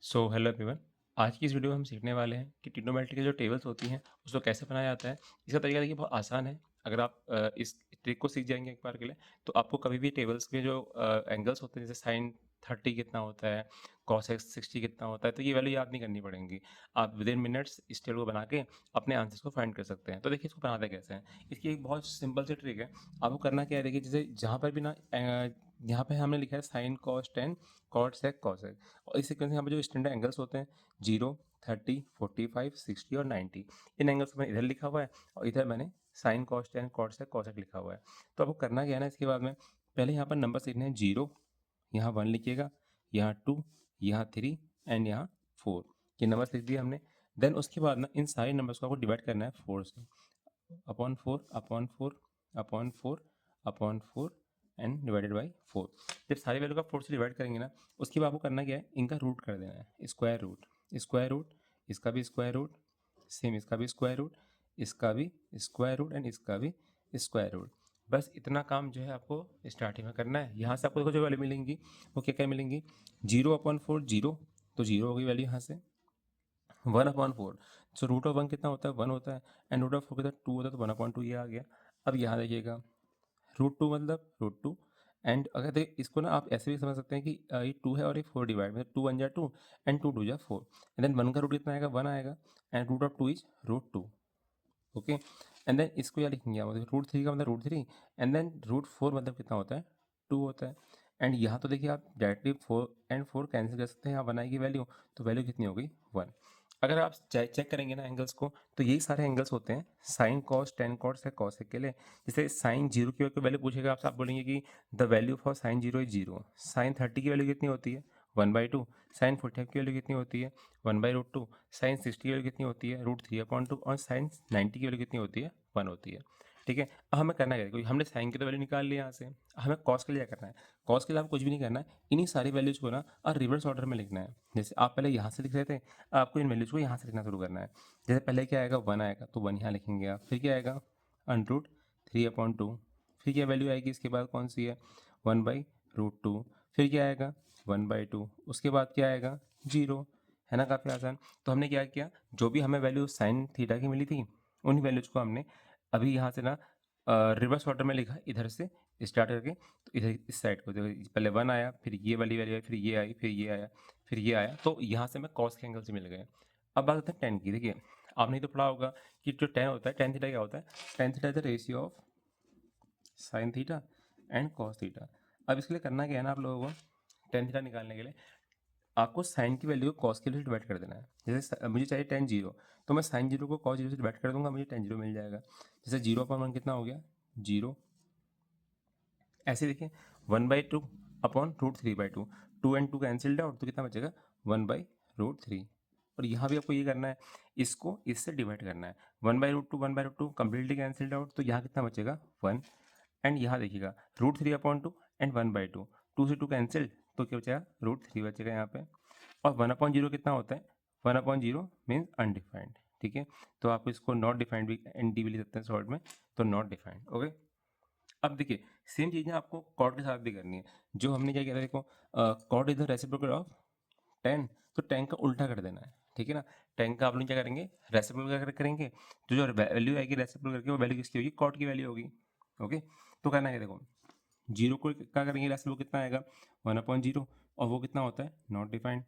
So hello everyone. आज की इस वीडियो में हम सीखने वाले हैं कि ट्रिग्नोमेट्री की जो टेबल्स होती हैं उसको कैसे बनाया जाता है। इसका तरीका देखिए बहुत आसान है। अगर आप इस ट्रिक को सीख जाएंगे एक बार के लिए तो आपको कभी भी टेबल्स के जो एंगल्स होते हैं जैसे साइन 30 कितना होता है, कॉस एक्स 60 कितना होता है, तो ये वैल्यू याद नहीं करनी पड़ेंगी। आप विद इन मिनट्स इस टेबल को बना के अपने आंसर्स को फाइंड कर सकते हैं। तो देखिए इसको बनाते कैसे हैं। इसकी एक बहुत सिंपल सी ट्रिक है। आपको करना क्या है, देखिए जैसे जहाँ पर भी ना यहाँ पे हमने लिखा है sine cos 10 cot sec cosec, और इस सीक्वेंस में यहाँ पे जो स्टैंडर्ड एंगल्स होते हैं 0, 30, 45, 60 और 90, इन एंगल्स को मैंने इधर लिखा हुआ है और इधर मैंने sine cos ten cot sec cosec लिखा हुआ है। तो आपको करना क्या है ना, इसके बाद में पहले यहाँ पर नंबर लिखने हैं। 0, यहाँ 1 लिखिएगा, यहाँ 2, यहाँ 3 एंड यहाँ 4, ये नंबर्स लिख दिए हमने। देन उसके बाद ना इन सारे नंबर्स को आपको डिवाइड करना है 4 से, upon 4 upon 4 upon 4 upon 4 and divided by 4। जब सारी वैल्यू का 4 से डिवाइड करेंगे ना, उसके बाद आपको करना क्या है, इनका रूट कर देना है, स्क्वायर रूट। स्क्वायर रूट, इसका भी स्क्वायर रूट, सेम इसका भी स्क्वायर रूट, इसका भी स्क्वायर रूट एंड इसका भी स्क्वायर रूट। बस इतना काम जो है आपको स्टार्टिंग में करना है। यहाँ से आपको देखो जो वैल्यू मिलेंगी वो क्या क्या मिलेंगी। 0/4 जीरो, तो जीरो होगी वैल्यू यहाँ से। 1/4, सो रूट ऑफ 1 कितना होता है, 1 होता है। एंड रूट ऑफ 4 कितना, 2 होता है, तो 1/2 ये आ गया। अब यहाँ देखिएगा, रूट 2 मतलब रूट 2। एंड अगर देख इसको ना आप ऐसे भी समझ सकते हैं कि ये 2 है और ये 4 डिवाइड में 2 1 जा 2 एंड 2 2 जा 4। एंड देन 1 का रूट कितना आएगा, 1 आएगा। And root of 2 is root 2। Okay, and then इसको क्या लिखेंगे आप, रूट 3 का मतलब रूट 3। एंड देन रूट 4 मतलब कितना होता है, 2 होता है। एंड यहाँ तो देखिए आप डायरेक्टली 4 कैंसिल कर सकते हैं, यहाँ बनाएगी वैल्यू, तो वैल्यू कितनी हो गई, 1। अगर आप चेक करेंगे ना एंगल्स को, तो यही सारे एंगल्स होते हैं साइन कॉस टेन कॉस है कॉसेक के लिए। जैसे साइन 0 की वैल्यू पूछेगा आपसे, आप बोलेंगे कि the value for sine 0 is 0। Sine 30 की वैल्यू कितनी होती है, 1/2। साइन 45 की वैल्यू कितनी होती है, 1/√2। साइन 60 की वैल्यू कितनी होती है, √3/2। और साइन 90 की वैल्यू कितनी होती है, 1 होती है। ठीक है, अब हमें करना क्या है, क्योंकि हमने साइन की तो वैल्यू निकाल ली यहाँ से, हमें कॉस के लिए क्या करना है। कॉस के लिए आप कुछ भी नहीं करना है, इन्हीं सारी वैल्यूज को ना और रिवर्स ऑर्डर में लिखना है। जैसे आप पहले यहाँ से लिख रहे थे, आपको इन वैल्यूज को यहाँ से लिखना शुरू करना है। जैसे पहले क्या आएगा, 1 आएगा, तो 1 यहाँ लिखेंगे आप। फिर क्या आएगा, √3/2। फिर क्या वैल्यू आएगी इसके बाद, कौन सी है, 1/√2। फिर क्या आएगा, 1/2। उसके बाद क्या आएगा, 0। है ना, काफ़ी आसान। तो हमने क्या किया, जो भी हमें वैल्यू साइन थीटा की मिली थी, उन वैल्यूज को हमने अभी यहाँ से ना रिवर्स ऑर्डर में लिखा, इधर से स्टार्ट करके। तो इधर इस साइड को देखो, पहले 1 आया, फिर ये वाली वैल्यू आई, फिर ये आई, फिर ये आया, फिर ये आया, तो यहाँ से मैं कॉस के एंगल से मिल गए। अब बात करते हैं टेन की। देखिए आपने तो पढ़ा होगा कि जो टेन होता है, टेन थीटा क्या होता है, tan theta is the ratio of sine theta and cos theta. अब इसके लिए करना क्या है ना आप लोगों को, टेन थीटा निकालने के लिए आपको साइन की वैल्यू को कॉस की वैल्यू से डिवाइड कर देना है। जैसे मुझे चाहिए टेन जीरो, तो मैं साइन जीरो को कॉस जीरो से डिवाइड कर दूंगा, मुझे टेन जीरो मिल जाएगा। जैसे 0/1 कितना हो गया, 0। ऐसे देखिए 1/2 अपॉन √3/2, 2 एंड 2 कैंसिल्ड आउट, तो कितना बचेगा, 1/√3। और यहाँ भी आपको ये करना है, इसको इससे डिवाइड करना है। 1/√2 कंप्लीटली कैंसिल्ड आउट, तो यहाँ कितना बचेगा, 1। एंड यहाँ देखिएगा √3/2 एंड 1/2, 2 से 2 कैंसिल, तो क्या बचेगा, √3 बचेगा यहाँ पे। और 1/0 कितना होता है, 1/0 मीन्स अनडिफाइंड। ठीक है, तो आप इसको नॉट डिफाइंड भी, एन डी भी लिख सकते हैं शॉर्ट में, तो नॉट डिफाइंड। ओके, अब देखिए सेम चीज़ें आपको कॉट के साथ भी करनी है। जो हमने क्या किया था, देखो cot is the reciprocal of 10, तो 10 का उल्टा कर देना है। ठीक है ना, 10 का आप लोग क्या करेंगे, रेसिप्रोकल करेंगे, तो जो वैल्यू आएगी रेसिप्रोकल करके, वो वैल्यू किसकी होगी, कॉट की वैल्यू होगी। ओके, तो करना है, देखो जीरो को क्या करेंगे, रेसिप्रोकल कितना आएगा, 1/0, और वो कितना होता है, नॉट डिफाइंड।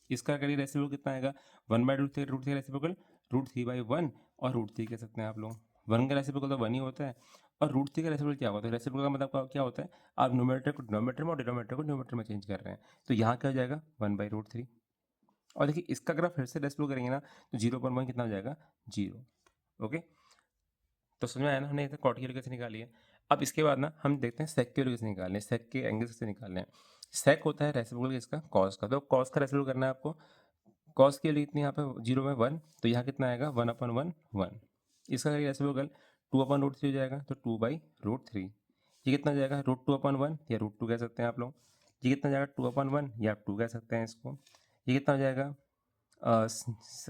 इसका करिए रेसिप्रोकल कितना आएगा, 1/√3 रेसिप्रोकल √3/1, और √3 कह सकते हैं आप लोग। 1 का रेसिप्रोकल तो 1 ही होता है, और √3 का रेसिप्रोकल क्या होता है, रेसिप्रोकल का मतलब क्या होता है, आप न्यूमरेटर को डिनोमिनेटर में और डिनोमिनेटर को न्यूमरेटर में चेंज कर रहे हैं। तो यहाँ क्या हो जाएगा, 1/√3। और देखिए इसका अगर आप फिर से रेसिप्रोकल करेंगे ना, तो 0/1 कितना हो जाएगा, 0। ओके, तो समझ में आया ना, हमने कॉट की वैल्यू कैसे निकाली है। अब इसके बाद ना हम देखते हैं सेक की वैल्यू कैसे निकालने हैं, सेक के एंगल कैसे निकालने हैं। सेक होता है रेसिप्रोकल इसका कॉस का, तो कॉस का रेसिप्रोकल करना है आपको। कॉस के लिए इतनी यहाँ पे 0 में 1, तो यहाँ कितना आएगा, 1/1 1। इसका करिए रेसिप्रोकल, 2/√3 हो जाएगा, तो 2/√3। ये कितना जाएगा, √2/1 या √2 कह सकते हैं आप लोग। ये कितना जाएगा, 2/1 या 2 कह सकते हैं इसको। ये कितना हो जाएगा,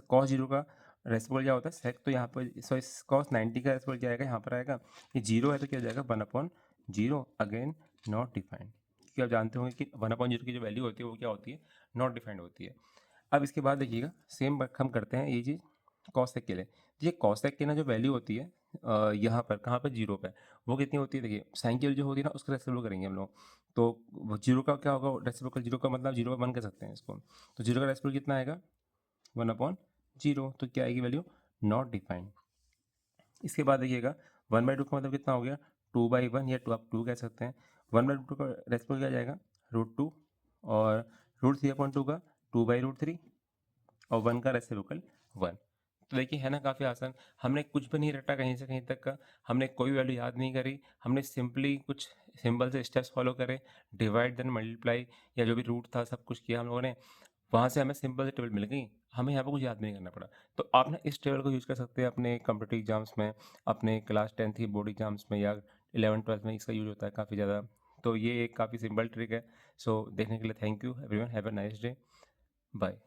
कॉस जीरो का रेसिप्रोकल क्या होता है, सेक, तो यहाँ पर सॉरी कॉस 90 का रेसिप्रोकल क्या आएगा, यहाँ पर आएगा, ये 0 है तो क्या हो जाएगा, 1/0, अगेन नॉट डिफाइंड। क्योंकि आप जानते होंगे कि 1/0 की जो वैल्यू होती है वो क्या होती है, नॉट डिफाइंड होती है। अब इसके बाद देखिएगा सेम वर्क हम करते हैं ये चीज़ कॉसेक के लिए। ये कॉसेक की ना जो वैल्यू होती है यहाँ पर कहाँ पे 0 पे, वो कितनी होती है देखिए साइन की वैल्यू जो होती है ना उसका रेसिप्रोकल करेंगे हम लोग। तो वो 0 का क्या होगा रेसिप्रोकल, 0 का मतलब 0 का 1 कर सकते हैं इसको। तो 0 का रेसिप्रोकल कितना आएगा 1/0। तो क्या आएगी वैल्यू नॉट डिफाइंड। इसके बाद देखिएगा 1/2 का मतलब कितना हो गया 2/1 या 2 आप 2 कह सकते हैं। 1/2 का रेसिप्रोकल क्या जाएगा √2 और √3/2 का 2/√3 और 1 का रेसिप्रोकल 1। तो देखिए है ना काफ़ी आसान। हमने कुछ भी नहीं रटा कहीं से कहीं तक का, हमने कोई वैल्यू याद नहीं करी, हमने सिंपली कुछ सिंपल से स्टेप्स फॉलो करे, डिवाइड देन मल्टीप्लाई या जो भी रूट था सब कुछ किया हम लोगों ने। वहाँ से हमें सिंपल सी टेबल मिल गई, हमें यहाँ पे कुछ याद नहीं करना पड़ा। तो आप ना इस टेबल को यूज़ कर सकते हैं अपने कॉम्पिटिटिव एग्जाम्स में, अपने क्लास 10th की बोर्ड एग्जाम्स में या 11th-12th में इसका यूज होता है काफ़ी ज़्यादा। तो ये एक काफ़ी सिंपल ट्रिक है। सो देखने के लिए thank you everyone, have a nice day, bye.